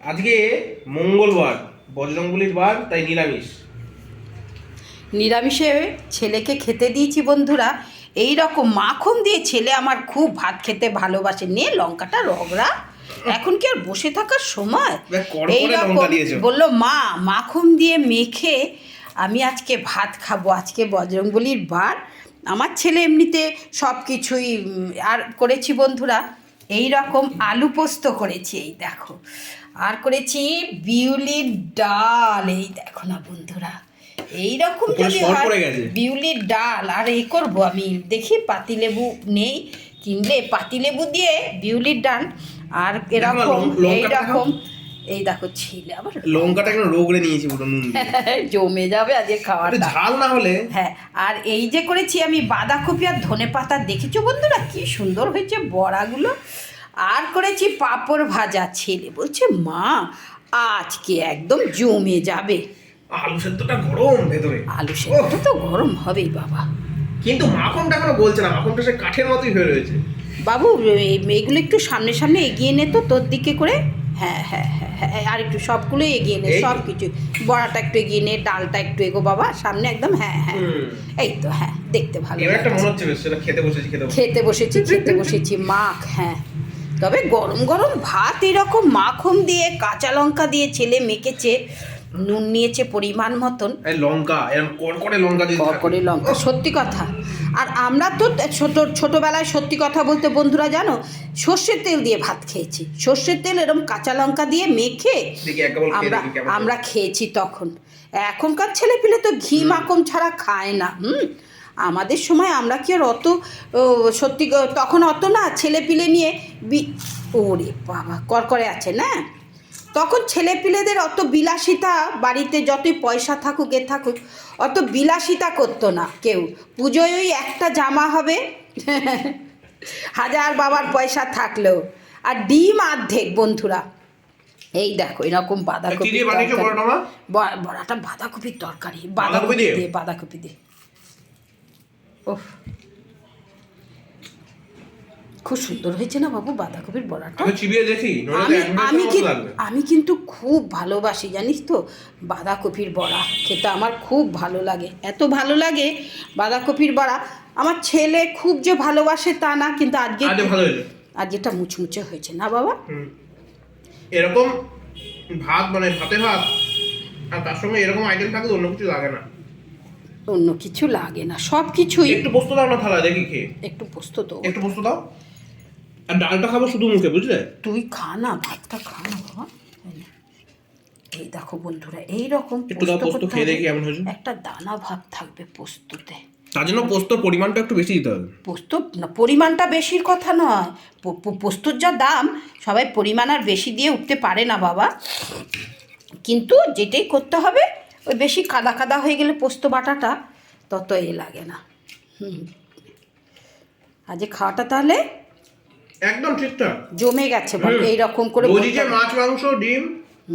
আজকে মঙ্গলবার, বজরংবলির বার, তাই নিরামিষ। নিরামিষে ছেলেকে খেতে দিয়েছি বন্ধুরা। এই রকম মাখন দিয়ে ছেলে আমার খুব ভাত খেতে ভালোবাসে। নে লঙ্কাটা রগড়া, এখন কি আর বসে থাকার সময়? এইরকম বললো মা মাখন দিয়ে মেখে আমি আজকে ভাত খাবো, আজকে বজরংবলির বার। আমার ছেলে এমনিতে সব কিছুই আর করেছি বন্ধুরা। এই রকম আলু পোস্ত করেছি, এই দেখো, আর করেছি বিউলির ডাল, এই দেখো না বন্ধুরা। এইরকম যদি হয় বিউলির ডাল, আর এই করবো আমি, দেখি পাতিলেবু নেই, কিনলে পাতিলেবু দিয়ে বিউলির ডাল। আর এরকম এইরকম, এই দেখো ছিলে আবার লঙ্কাটা কেন রোগড়ে নিয়েছি পুরো, নুন জমে যাবে আজকে খাওয়াটা, ঝাল না হলে। হ্যাঁ, আর এই যে করেছি আমি বাঁধাকপি আর ধনেপাতা, দেখেছো বন্ধুরা কি সুন্দর হয়েছে বড়াগুলো। আর করেছি পাঁপড় ভাজা। ছেলে বলছে মা আজকে একদম জমে যাবে। আলু সেদ্ধটা গরম ভেতরে, আলু সেদ্ধটা তো গরম হবেই বাবা, কিন্তু মাখনটা এখনো বলছে না, মাখনটা সে কাঠের মতোই হয়ে রয়েছে। বাবু এগুলো একটু সামনে সামনে এগিয়ে নে তো তোর দিকে করে। হ্যাঁ হ্যাঁ হ্যাঁ হ্যাঁ, আর একটু সবগুলো এগিয়ে নে, সব কিছু, বড়াটা একটু এগিয়ে নে, ডালটা একটু এগো বাবা সামনে একদম। হ্যাঁ হ্যাঁ, এই তো, হ্যাঁ দেখতে ভালো খেতে বসেছি মাখ। হ্যাঁ, তবে গরম গরম ভাত এরকম মাখন দিয়ে কাঁচা লঙ্কা দিয়ে ছেলে মেখেছে, নুন নিয়েছে পরিমাণ মতন, কড়কড়ে লঙ্কা, সত্যি কথা। আর আমরা তো ছোটোবেলায় সত্যি কথা বলতে বন্ধুরা জানো, সর্ষের তেল দিয়ে ভাত খেয়েছি, সর্ষের তেল এরকম কাঁচা লঙ্কা দিয়ে মেখে আমরা খেয়েছি তখন। এখনকার ছেলেপিলে তো ঘি মাখন ছাড়া খায় না। আমাদের সময় আমরা কি আর অত সত্যি তখন অত না ছেলেপিলে নিয়ে ওরে বাবা করকরে আছে না, তখন ছেলেপিলেদের অত বিলাসিতা, বাড়িতে যতই পয়সা থাকুক এ থাকুক অত বিলাসিতা করতো না কেউ। পুজোয় ওই একটা জামা হবে হাজার বাবার পয়সা থাকলেও, আর ডিম অর্ধেক বন্ধুরা। এই দেখো এরকম বাঁধাকপি, বড়াটা বাঁধাকপির তরকারি, বাঁধাকপি দিয়ে ওহ খুব সুন্দর হয়েছে না বাবু বাঁধাকপির বড়াটা। আমি কিন্তু খুব ভালোবাসি জানিস তো বাঁধাকপির বড়া খেতে, আমার খুব ভালো লাগে, এত ভালো লাগে বাঁধাকপির বড়া। আমার ছেলে খুব যে ভালোবাসে তা না, কিন্তু আজকেটা মুচমুচে হয়েছে না বাবা। এরকম ভাত মানে ভাতে ভাত আর তার সঙ্গে এরকম আইটেম থাকলে অন্য কিছু লাগে না, অন্য কিছু লাগে না, সব কিছুই। একটু পোস্ত দাও না থালা দেখি, খেয়ে একটু পোস্ত দাও, আর ডালটা খাবো শুধু মুখে, বুঝলে? তুই খা না, ভাতটা খা না বাবা। এই দেখো বন্ধুরা এইরকম পোস্ত খেয়ে দেখি কেমন হয়েছে। একটা দানা ভাব থাকবে পোস্ততে, তার জন্য পোস্তর পরিমাণটা একটু বেশি দিতে হবে। পোস্ত পরিমাণটা বেশির কথা নয়, পোস্তর যা দাম সবাই পরিমাণ আর বেশি দিয়ে উঠতে পারে না বাবা, কিন্তু যেটাই করতে হবে ওই বেশি কাদা কাদা হয়ে গেলে পোস্ত বাটাটা তত লাগে না। আজ খাওয়াটা তাহলে একদম ঠিকঠাক জমে গেছে, এইরকম করে মাছ মাংস ডিম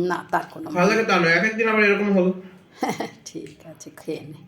না, তার কোনো ভালো লাগে তা নয়, এক একদিন আবার এরকম হলো। ঠিক আছে, খেয়ে নে।